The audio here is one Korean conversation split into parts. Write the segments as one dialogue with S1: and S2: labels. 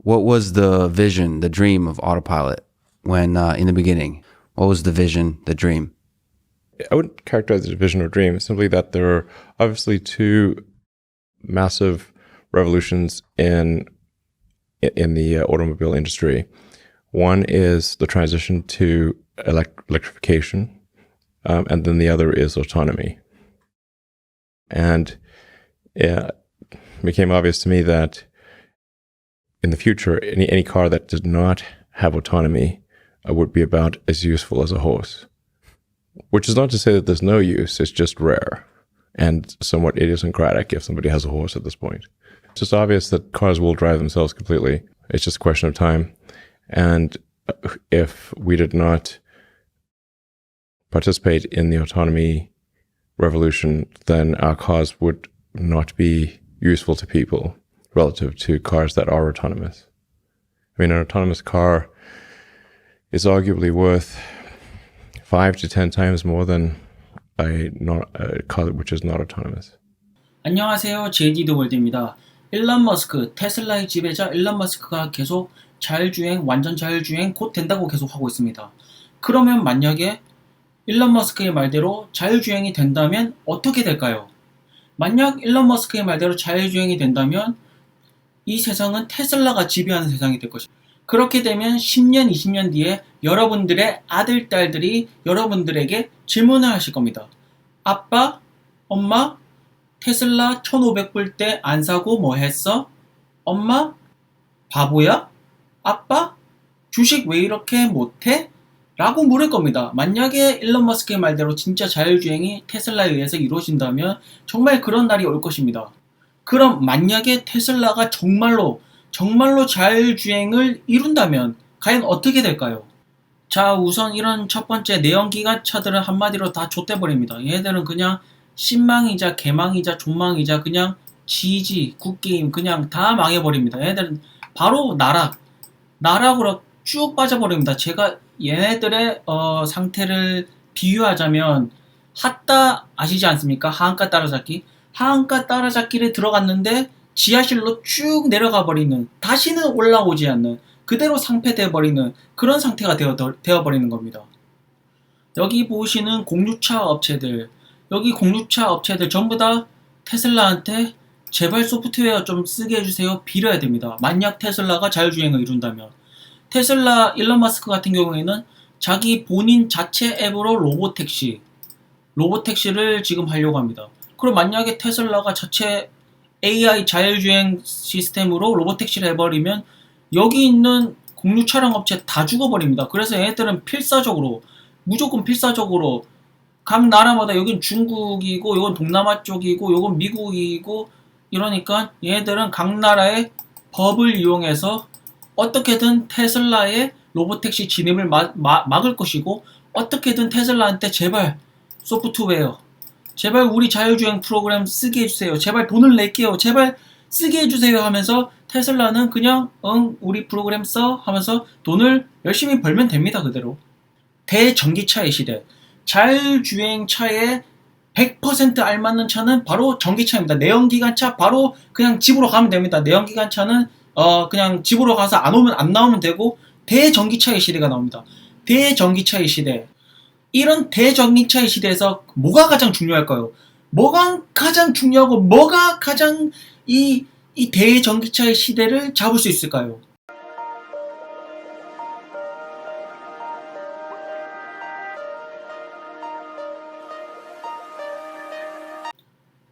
S1: what was the vision, the dream of autopilot when in the beginning? What was the vision, the dream?
S2: I wouldn't characterize it as a vision or dream. It's simply that there are obviously two massive revolutions in the automobile industry. One is the transition to electrification, and then the other is autonomy. And it became obvious to me that in the future, any car that did not have autonomy would be about as useful as a horse. Which is not to say that there's no use, it's just rare and somewhat idiosyncratic if somebody has a horse at this point. It's just obvious that cars will drive themselves completely. It's just a question of time. And if we did not participate in the autonomy revolution, then our cars would not be useful to people relative to cars that are autonomous. I mean, an autonomous car is arguably worth 5 to 10 times more than a car which is not autonomous.
S3: 안녕하세요. JD더월드입니다. 일론 머스크, 테슬라의 지배자 일론 머스크가 계속 자율주행, 완전 자율주행 곧 된다고 계속 하고 있습니다. 그러면 만약에 일론 머스크의 말대로 자율주행이 된다면 어떻게 될까요? 만약 일론 머스크의 말대로 자율주행이 된다면 이 세상은 테슬라가 지배하는 세상이 될 것입니다. 그렇게 되면 10년, 20년 뒤에 여러분들의 아들, 딸들이 여러분들에게 질문을 하실 겁니다. 아빠, 엄마, 테슬라 1,500불 때 안 사고 뭐 했어? 엄마, 바보야? 아빠, 주식 왜 이렇게 못해? 라고 물을 겁니다. 만약에 일론 머스크의 말대로 진짜 자율주행이 테슬라에 의해서 이루어진다면 정말 그런 날이 올 것입니다. 그럼 만약에 테슬라가 정말로 자율주행을 이룬다면 과연 어떻게 될까요? 자, 우선 이런 첫 번째 내연기관차들은 한마디로 다 좆대버립니다. 얘들은 그냥 신망이자 개망이자 존망이자 그냥 지지, 굿게임 그냥 다 망해버립니다. 얘들은 바로 나락으로 쭉 빠져버립니다. 제가 얘네들의 상태를 비유하자면 핫다 아시지 않습니까? 하한가 따라잡기. 하한가 따라잡기를 들어갔는데 지하실로 쭉 내려가 버리는, 다시는 올라오지 않는, 그대로 상폐되어 버리는 그런 상태가 되어버리는 겁니다. 여기 보시는 공유차 업체들, 여기 공유차 업체들 전부 다 테슬라한테 제발 소프트웨어 좀 쓰게 해주세요 빌어야 됩니다. 만약 테슬라가 자율주행을 이룬다면. 테슬라 일론 머스크 같은 경우에는 자기 본인 자체 앱으로 로보택시를 지금 하려고 합니다. 그럼 만약에 테슬라가 자체 AI 자율주행 시스템으로 로보택시를 해버리면 여기 있는 공유 차량 업체 다 죽어버립니다. 그래서 얘네들은 무조건 필사적으로 각 나라마다 여긴 중국이고 요건 동남아 쪽이고 요건 미국이고 이러니까 얘네들은 각 나라의 법을 이용해서 어떻게든 테슬라의 로보택시 진입을 막을 것이고 어떻게든 테슬라한테 제발 소프트웨어 제발 우리 자율주행 프로그램 쓰게 해주세요. 제발 돈을 낼게요. 제발 쓰게 해주세요 하면서 테슬라는 그냥 우리 프로그램 써 하면서 돈을 열심히 벌면 됩니다. 그대로. 대전기차의 시대. 자율주행차에 100% 알맞는 차는 바로 전기차입니다. 내연기관차 바로 그냥 집으로 가면 됩니다. 내연기관차는 그냥 집으로 가서 안 나오면 되고 대전기차의 시대가 나옵니다. 대전기차의 시대. 이런 대전기차의 시대에서 뭐가 가장 중요할까요? 뭐가 가장 중요하고 뭐가 가장 이 대전기차의 시대를 잡을 수 있을까요?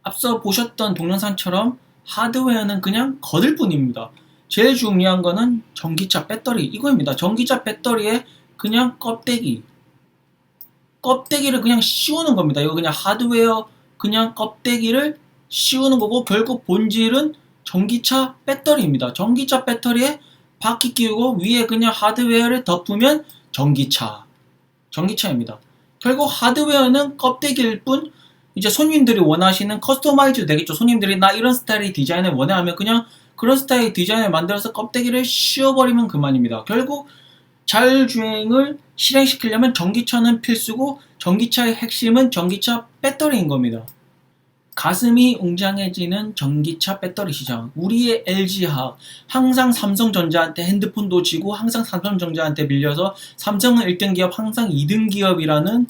S3: 앞서 보셨던 동영상처럼 하드웨어는 그냥 거들 뿐입니다. 제일 중요한 거는 전기차 배터리 이거입니다. 전기차 배터리에 그냥 껍데기를 그냥 씌우는 겁니다. 이거 그냥 하드웨어 그냥 껍데기를 씌우는 거고 결국 본질은 전기차 배터리입니다. 전기차 배터리에 바퀴 끼우고 위에 그냥 하드웨어를 덮으면 전기차입니다. 결국 하드웨어는 껍데기일 뿐 이제 손님들이 원하시는 커스터마이즈 되겠죠. 손님들이 나 이런 스타일의 디자인을 원해 하면 그냥 그런 스타일의 디자인을 만들어서 껍데기를 씌워버리면 그만입니다. 결국 자율주행을 실행시키려면 전기차는 필수고 전기차의 핵심은 전기차 배터리인 겁니다. 가슴이 웅장해지는 전기차 배터리 시장. 우리의 LG화학. 항상 삼성전자한테 핸드폰도 지고 항상 삼성전자한테 밀려서 삼성은 1등 기업, 항상 2등 기업이라는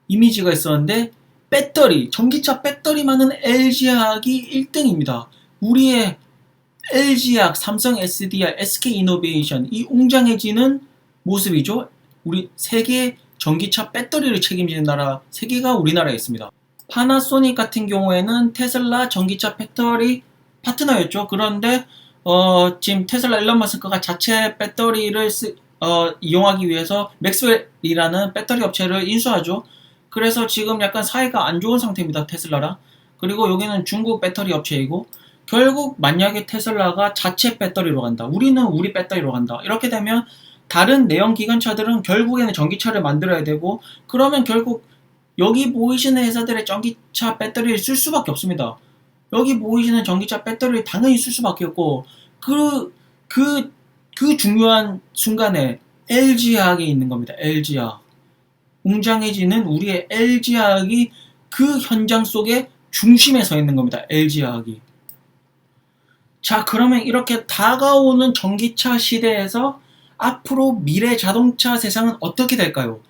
S3: 이미지가 있었는데 배터리, 전기차 배터리 많은 LG화학이 1등입니다. 우리의 LG화학, 삼성 SDI, SK이노베이션 이 웅장해지는 모습이죠. 우리 세계 전기차 배터리를 책임지는 나라 세 개가 우리나라에 있습니다. 파나소닉 같은 경우에는 테슬라 전기차 배터리 파트너였죠. 그런데 지금 테슬라 일론 머스크가 자체 배터리를 이용하기 위해서 맥스웰이라는 배터리 업체를 인수하죠. 그래서 지금 약간 사이가 안 좋은 상태입니다. 테슬라랑. 그리고 여기는 중국 배터리 업체이고 결국 만약에 테슬라가 자체 배터리로 간다. 우리는 우리 배터리로 간다. 이렇게 되면 다른 내연 기관차들은 결국에는 전기차를 만들어야 되고 그러면 결국 여기 보이시는 회사들의 전기차 배터리를 쓸 수밖에 없습니다. 여기 보이시는 전기차 배터리를 당연히 쓸 수밖에 없고 그 중요한 순간에 LG화학이 있는 겁니다. LG화학. 웅장해지는 우리의 LG화학이 그 현장 속에 중심에 서 있는 겁니다. LG화학이. 자, 그러면 이렇게 다가오는 전기차 시대에서 앞으로 미래 자동차 세상은 어떻게 될까요?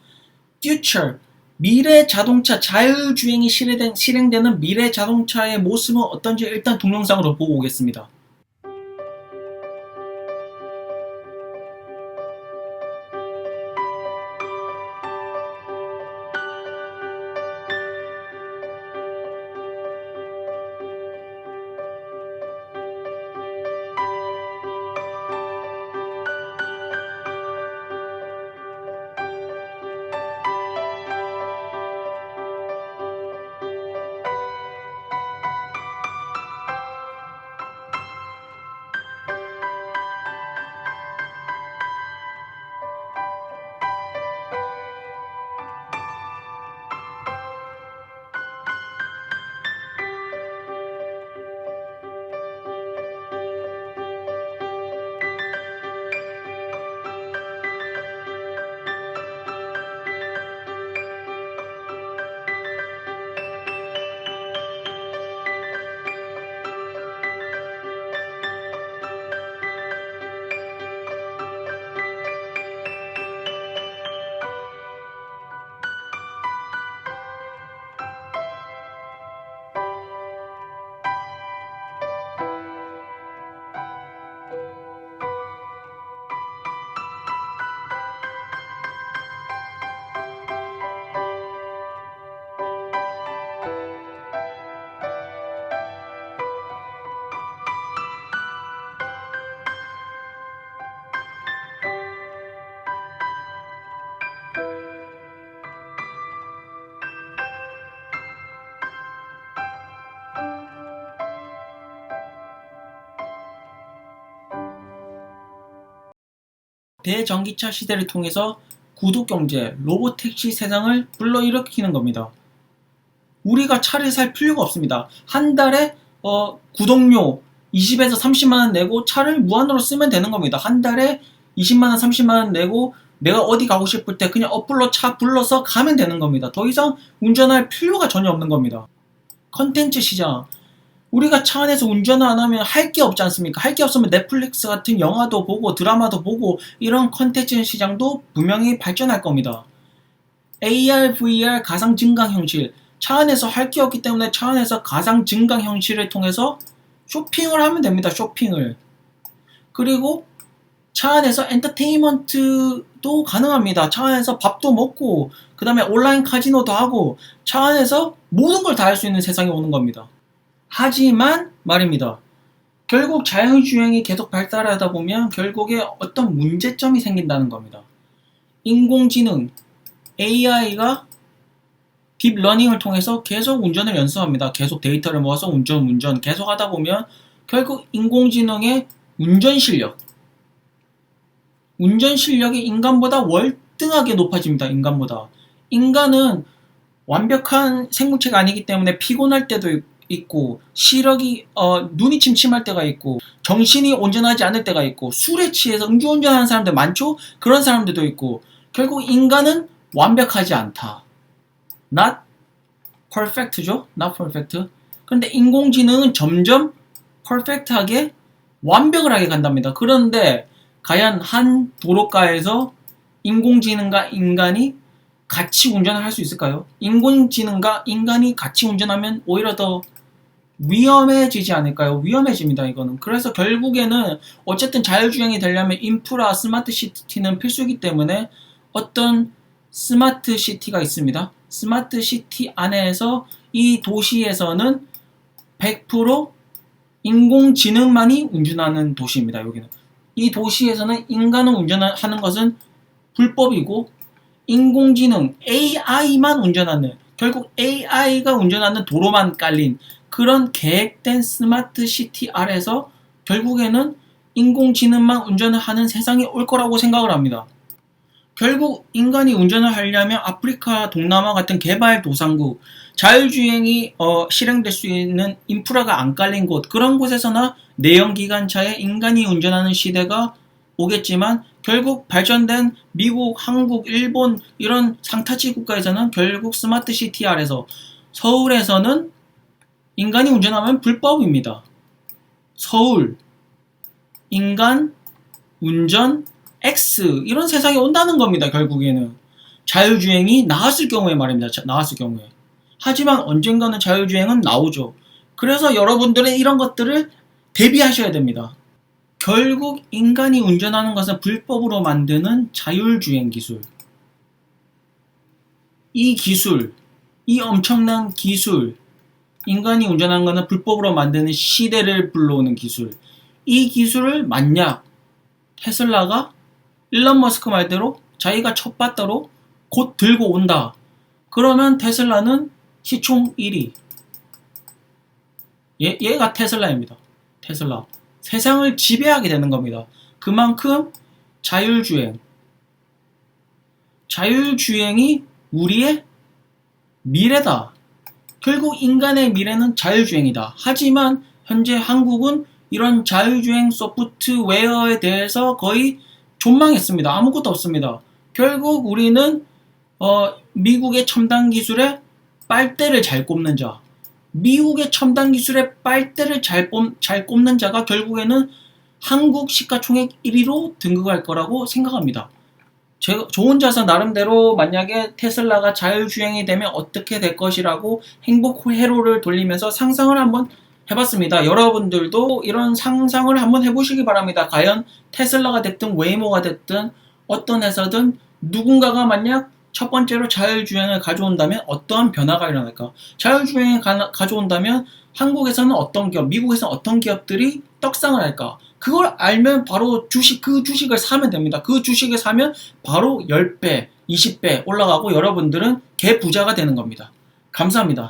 S3: Future. 미래 자동차 자율주행이 실행되는 미래 자동차의 모습은 어떤지 일단 동영상으로 보고 오겠습니다. 대전기차 시대를 통해서 구독경제, 로봇택시 세상을 불러일으키는 겁니다. 우리가 차를 살 필요가 없습니다. 한 달에 구독료 20에서 30만원 내고 차를 무한으로 쓰면 되는 겁니다. 한 달에 20만원, 30만원 내고 내가 어디 가고 싶을 때 그냥 어플로 차 불러서 가면 되는 겁니다. 더 이상 운전할 필요가 전혀 없는 겁니다. 컨텐츠 시장. 우리가 차 안에서 운전을 안 하면 할 게 없지 않습니까? 할 게 없으면 넷플릭스 같은 영화도 보고 드라마도 보고 이런 컨텐츠 시장도 분명히 발전할 겁니다. AR, VR 가상 증강 현실. 차 안에서 할 게 없기 때문에 차 안에서 가상 증강 현실을 통해서 쇼핑을 하면 됩니다. 쇼핑을. 그리고 차 안에서 엔터테인먼트도 가능합니다. 차 안에서 밥도 먹고 그 다음에 온라인 카지노도 하고 차 안에서 모든 걸 다 할 수 있는 세상이 오는 겁니다. 하지만 말입니다. 결국 자율주행이 계속 발달하다 보면 결국에 어떤 문제점이 생긴다는 겁니다. 인공지능, AI가 딥러닝을 통해서 계속 운전을 연습합니다. 계속 데이터를 모아서 운전 계속 하다 보면 결국 인공지능의 운전 실력이 인간보다 월등하게 높아집니다. 인간보다. 인간은 완벽한 생물체가 아니기 때문에 피곤할 때도 있고 시력이 눈이 침침할 때가 있고 정신이 온전하지 않을 때가 있고 술에 취해서 음주운전하는 사람들 많죠? 그런 사람들도 있고 결국 인간은 완벽하지 않다. Not perfect죠? Not perfect. 그런데 인공지능은 점점 퍼펙트하게 완벽을 하게 간답니다. 그런데 과연 한 도로가에서 인공지능과 인간이 같이 운전을 할 수 있을까요? 인공지능과 인간이 같이 운전하면 오히려 더 위험해지지 않을까요? 위험해집니다, 이거는. 그래서 결국에는 어쨌든 자율주행이 되려면 인프라, 스마트 시티는 필수이기 때문에 어떤 스마트 시티가 있습니다. 스마트 시티 안에서 이 도시에서는 100% 인공지능만이 운전하는 도시입니다, 여기는. 이 도시에서는 인간은 운전하는 것은 불법이고 인공지능, AI만 운전하는, 결국 AI가 운전하는 도로만 깔린 그런 계획된 스마트 시티 아래서 결국에는 인공지능만 운전을 하는 세상이 올 거라고 생각을 합니다. 결국 인간이 운전을 하려면 아프리카, 동남아 같은 개발도상국, 자율주행이 실행될 수 있는 인프라가 안 깔린 곳, 그런 곳에서나 내연기관차에 인간이 운전하는 시대가 오겠지만 결국 발전된 미국, 한국, 일본 이런 상타치 국가에서는 결국 스마트 시티 아래서 서울에서는 인간이 운전하면 불법입니다. 서울, 인간, 운전, X 이런 세상이 온다는 겁니다. 결국에는 자율주행이 나왔을 경우에 말입니다. 나왔을 경우에. 하지만 언젠가는 자율주행은 나오죠. 그래서 여러분들은 이런 것들을 대비하셔야 됩니다. 결국 인간이 운전하는 것은 불법으로 만드는 자율주행 기술. 이 기술, 이 엄청난 기술, 인간이 운전하는 것은 불법으로 만드는 시대를 불러오는 기술. 이 기술을 만약 테슬라가 일론 머스크 말대로 자기가 첫 바다로 곧 들고 온다. 그러면 테슬라는 시총 1위. 얘가 테슬라입니다. 테슬라. 세상을 지배하게 되는 겁니다. 그만큼 자율주행이 우리의 미래다. 결국 인간의 미래는 자율주행이다. 하지만 현재 한국은 이런 자율주행 소프트웨어에 대해서 거의 존망했습니다. 아무것도 없습니다. 결국 우리는 미국의 첨단 기술에 빨대를 잘 꼽는 자, 미국의 첨단 기술에 빨대를 잘 꼽는 자가 결국에는 한국 시가총액 1위로 등극할 거라고 생각합니다. 저 혼자서 나름대로 만약에 테슬라가 자율주행이 되면 어떻게 될 것이라고 행복 회로를 돌리면서 상상을 한번 해봤습니다. 여러분들도 이런 상상을 한번 해보시기 바랍니다. 과연 테슬라가 됐든 웨이모가 됐든 어떤 회사든 누군가가 만약 첫 번째로 자율주행을 가져온다면 어떠한 변화가 일어날까? 자율주행을 가져온다면 한국에서는 어떤 기업, 미국에서는 어떤 기업들이 떡상을 할까? 그걸 알면 바로 그 주식을 사면 됩니다. 그 주식을 사면 바로 10배, 20배 올라가고 여러분들은 개부자가 되는 겁니다. 감사합니다.